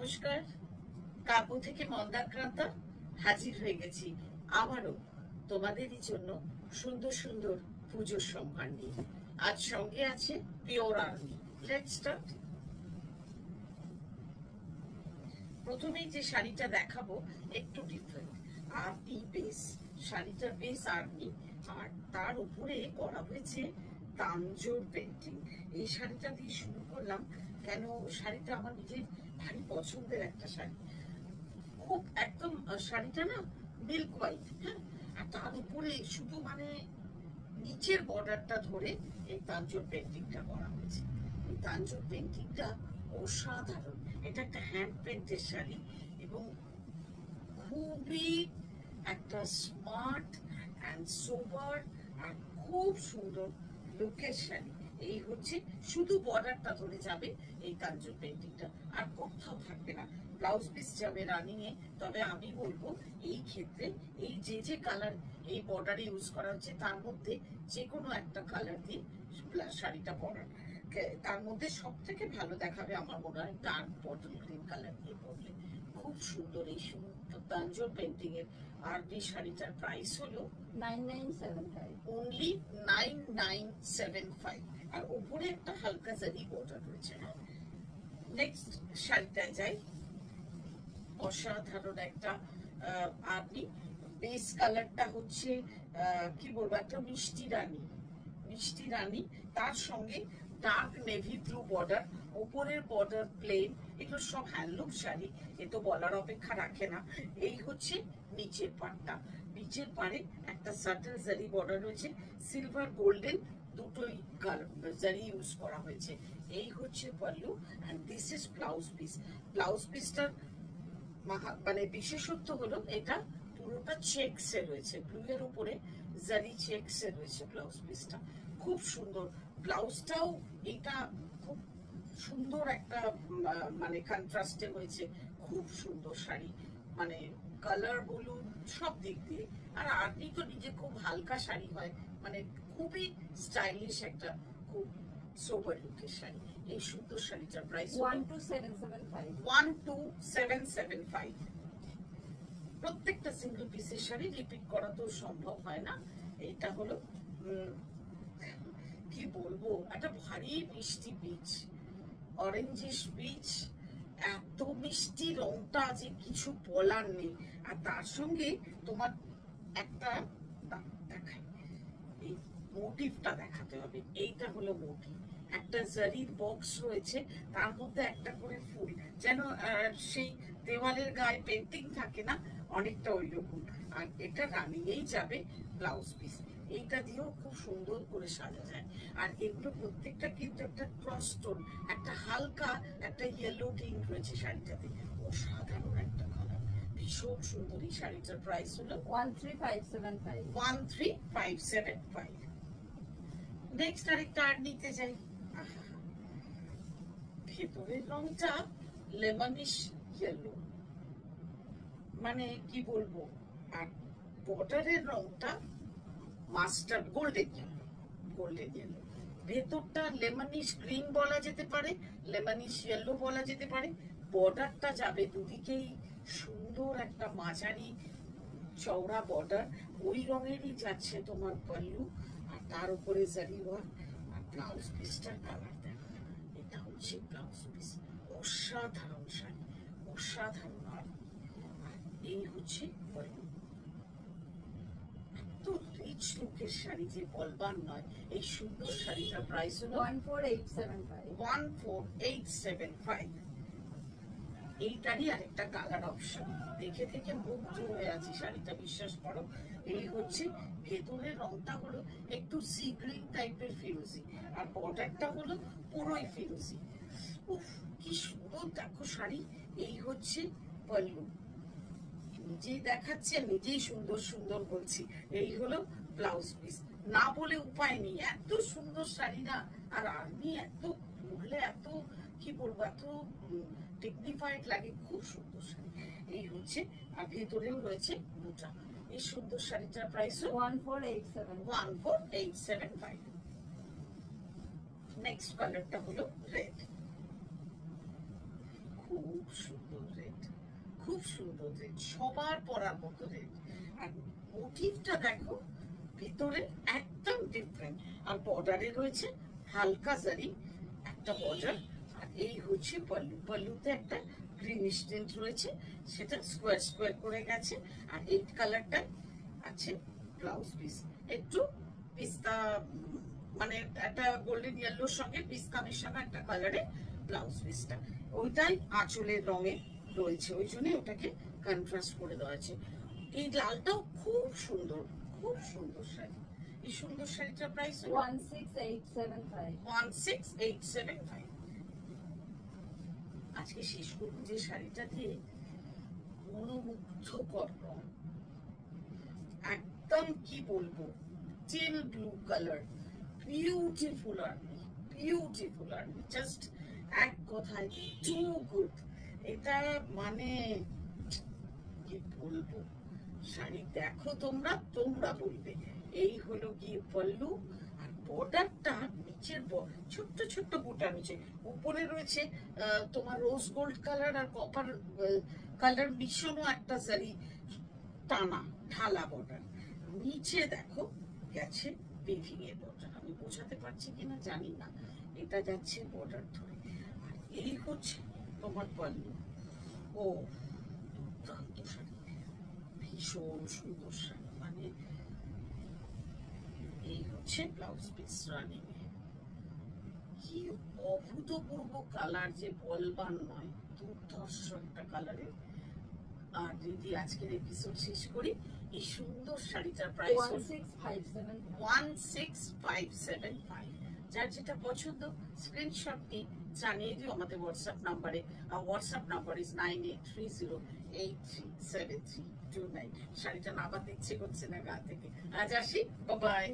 নমস্কার, কাব্য থেকে মন্দাক্রান্তা হাজির হয়ে গেছি আবারও তোমাদেরই জন্য সুন্দর সুন্দর পুজোর সম্ভার নিয়ে। আজ সঙ্গে আছে পিওর আর্মি। Let's start. প্রথমেই যে শাড়িটা দেখাবো একটু ডিফারেন্ট, আর্মি বেস। শাড়িটার বেস আর্মি, আর তার উপরে করা হয়েছে তাঞ্জোর পেন্টিং। এই শাড়িটা দিয়ে শুরু করলাম কেন, শাড়িটা আমার নিজের ভারী পছন্দের একটা শাড়ি। খুব একদম শাড়িটা না মিল্ক হোয়াইট, হ্যাঁ, আর তার উপরে শুধু মানে নিচের বর্ডারটা ধরে এই তাঞ্জোর পেন্টিংটা করা হয়েছে। এই তাঞ্জোর পেন্টিংটা অসাধারণ। এটা একটা হ্যান্ড পেন্টের শাড়ি এবং খুবই একটা স্মার্ট অ্যান্ড সোবার আর খুব সুন্দর লুকের শাড়ি। এই হচ্ছে শুধু বর্ডারটা ধরে যাবে এই তাঞ্জোর পেন্টিংটা, আর কোথাও থাকবে না। ব্লাউজ পিস যাবে রানিং এ। তবে আমি বলবো এই ক্ষেত্রে এই যে কালার এই বর্ডারে ইউজ করা হচ্ছে তার মধ্যে যে কোনো একটা কালার দিয়ে শাড়িটা পরার, তার মধ্যে সব থেকে ভালো দেখাবে আমার মনে হয় ডার্ক বটল গ্রিন কালার দিয়ে পরলে। খুব সুন্দর এই তাঞ্জোর পেন্টিং এর আরবি শাড়িটার প্রাইস হলো 9975 only 9975, আর উপরে একটা হালকা জারি বর্ডার রয়েছে। নেক্সট শাড়িটায় যাই। অসাধারণ একটা আরবি বেস কালারটা হচ্ছে কি বলবো, একটা মিষ্টি রানী। মিষ্টি রানী, তার সঙ্গে ডার্ক নেভি ব্লু বর্ডার, উপরের বর্ডার প্লেন। এগুলো সব হ্যান্ডলুম শাড়ি, এ তো বলার অপেক্ষা রাখে না। এই হচ্ছে নিচের পাড়টা। নিচের পাড়ে একটা সাটেল জারি বর্ডার রয়েছে, সিলভার গোল্ডেন দুটোই জারি ইউজ করা হয়েছে। এই হচ্ছে pallu, and this is blouse piece. Blouse পিসটার মানে বিশেষত্ব হলো এটা পুরোটা চেকস এ রয়েছে, ব্লু এর উপরে জারি চেকস এ রয়েছে ব্লাউজ পিসটা। খুব সুন্দর ব্লাউজটাও, এটা খুব সুন্দর একটা মানে কন্ট্রাস্টে হয়েছে। খুব সুন্দর শাড়ি, মানে কালার বলুন সব দিক দিয়ে। আর আর্মি তো নিজে খুব হালকা শাড়ি হয়, মানে খুবই স্টাইলিশ একটা খুব সোবার লুকের শাড়ি। এই সুন্দর শাড়িটার প্রাইস 12775। প্রত্যেকটা সিঙ্গেল পিসের শাড়ি রিপিট করা তো সম্ভব হয় না। এটা হলো কি বলবো, একটা ভারী মিষ্টি পিচ, অরেঞ্জিশ পিচ। এত মিষ্টি রংটা যে কিছু বলার নেই। আর তার সঙ্গে তোমার একটা দেখাই, এই মোটিভটা দেখাতে হবে। এইটা হলো মোটিভ, একটা জারির বক্স রয়েছে, তার মধ্যে একটা করে ফুল, যেন সেই দেওয়ালের গায়ে পেন্টিং থাকে না, অনেকটা ওই রকম। আর এটা রানিংয়েই যাবে ব্লাউজ পিস। এইটা দিয়েও খুব সুন্দর করে সাজা যায়। আর এগুলো প্রত্যেকটা কিন্তু একটা ক্রস টোন, একটা হালকা একটা ইয়েলো টিন্ট রয়েছে শাড়িটাতে। অসাধারণ একটা কালার, ভীষণ সুন্দর। এই শাড়িটার প্রাইস হলো 13575। নেক্সট আরেকটা আর নিতে যাই। ভেতরের রংটা লেমনিশ ইয়েলো, মানে কি বলবো, আর বর্ডারের রংটা master golden yellow. Golden yellow, ভেতরটা লেমনিশ গ্রিন বলা যেতে পারে, লেমনিশ ইয়েলো বলা যেতে পারে। বর্ডারটা যাবে দুদিকেই সুন্দর একটা মাঝারি চওড়া বর্ডার, ওই রঙেরই যাচ্ছে তোমার পাল্লু, আর তার উপরে জারি ওয়ার্ক। আর ব্লাউজ পিসটার কালার দেখো, এটা হচ্ছে ব্লাউজ পিস। অসাধারণ শাড়ি, অসাধারণ। আর এই হচ্ছে পাল্লু। এত রিচ লুকের শাড়ি যে বলবার নয়। এই সুন্দর শাড়িটার প্রাইস হলো 14875। এইটারই আরেকটা কালার অপশন, দেখে থেকে মুগ্ধ হয়ে আছে শাড়িটা, বিশ্বাস করো। এই হচ্ছে ভেতরের রংটা হলো একটু সি গ্রিন টাইপের ফিরোজি, আর বর্ডারটা হলো পুরোই ফিরোজি। উফ কি সুন্দর দেখো শাড়ি। এই হচ্ছে পাল্লু, নিজেই দেখাচ্ছে নিজেই সুন্দর সুন্দর বলছি। এই হলো ব্লাউজ পিস, না বলে উপায় নেই, এত সুন্দর শাড়ি না। আর আর্মি এত পরলে এত কি বলবো, এত ডিগনিফাইড লাগে। খুব সুন্দর শাড়ি। এই হচ্ছে, আর ভেতরেও রয়েছে বুটা। এই সুন্দর শাড়িটার প্রাইস 14875। নেক্সট কালারটা হলো রেড। খুব খুব সুন্দর রেড, খুব সুন্দর রেড, সবার পরার মতো রেড। আর মোটিভটা দেখো ভিতরে একদম ডিফারেন্ট। আর বর্ডারে রয়েছে হালকা জারি একটা বর্ডার। আর এই হচ্ছে পল্লু, পল্লুতে একটা গ্রিনিশ টিন্ট রয়েছে, সেটা স্কোয়ার স্কোয়ার করে গেছে। আর এই কালারটা আছে ব্লাউজ পিস, একটু পিস্তা মানে একটা গোল্ডেন ইয়েলোর সঙ্গে পিস্তা মেশানো একটা কালারে ব্লাউজ পিসটা, ওইটাই আঁচলের রঙে রয়েছে, ওই জন্য ওটাকে কন্ট্রাস্ট করে দেওয়া আছে। এই লালটাও খুব সুন্দর, খুব সুন্দর শাড়ি। এই সুন্দর শাড়িটার প্রাইস 16875. 16875। আজকে শেষ করবো যে শাড়িটা দিয়ে, মনোমুগ্ধকর রং, একদম কি বলবো, teal blue colour, beautiful army, beautiful army, just এক কথায় টু গুড। এটা মানে কি বলবো, শাড়ি দেখো তোমরা, তোমরা বলবে। এই হলো গিয়ে পল্লু। আর বর্ডারটা নিচের ছোট্ট ছোট্ট বুটা রয়েছে, উপরে রয়েছে তোমার রোজ গোল্ড কালার আর কপার কালার মিশানো একটা জারি টানা ঢালা বর্ডার। নিচে দেখো গেছে বেভিং এর বর্ডার, আমি বোঝাতে পারছি কিনা জানি না, এটা যাচ্ছে বর্ডার ধরে। আর এই হচ্ছে তোমার পল্লু। ও দুর্দান্ত শাড়ি, ভীষণ সুন্দর শাড়ি, মানে এই হচ্ছে ব্লাউজ পিস রানিং। কি অভূতপূর্ব কালার, যে বলবার নয়, দুর্ধর্ষ একটা কালারের। আর যদি আজকের এপিসোড শেষ করি, এই সুন্দর শাড়িটার প্রাইস 16575. 16575। যার যেটা পছন্দ স্ক্রিনশট নিয়ে জানিয়ে দিও আমাদের হোয়াটসঅ্যাপ নাম্বারে। আর হোয়াটসঅ্যাপ নাম্বার ইজ 9830837329। শাড়িটা নামাতে ইচ্ছে করছে না গা থেকে। আজ আসি, বাই।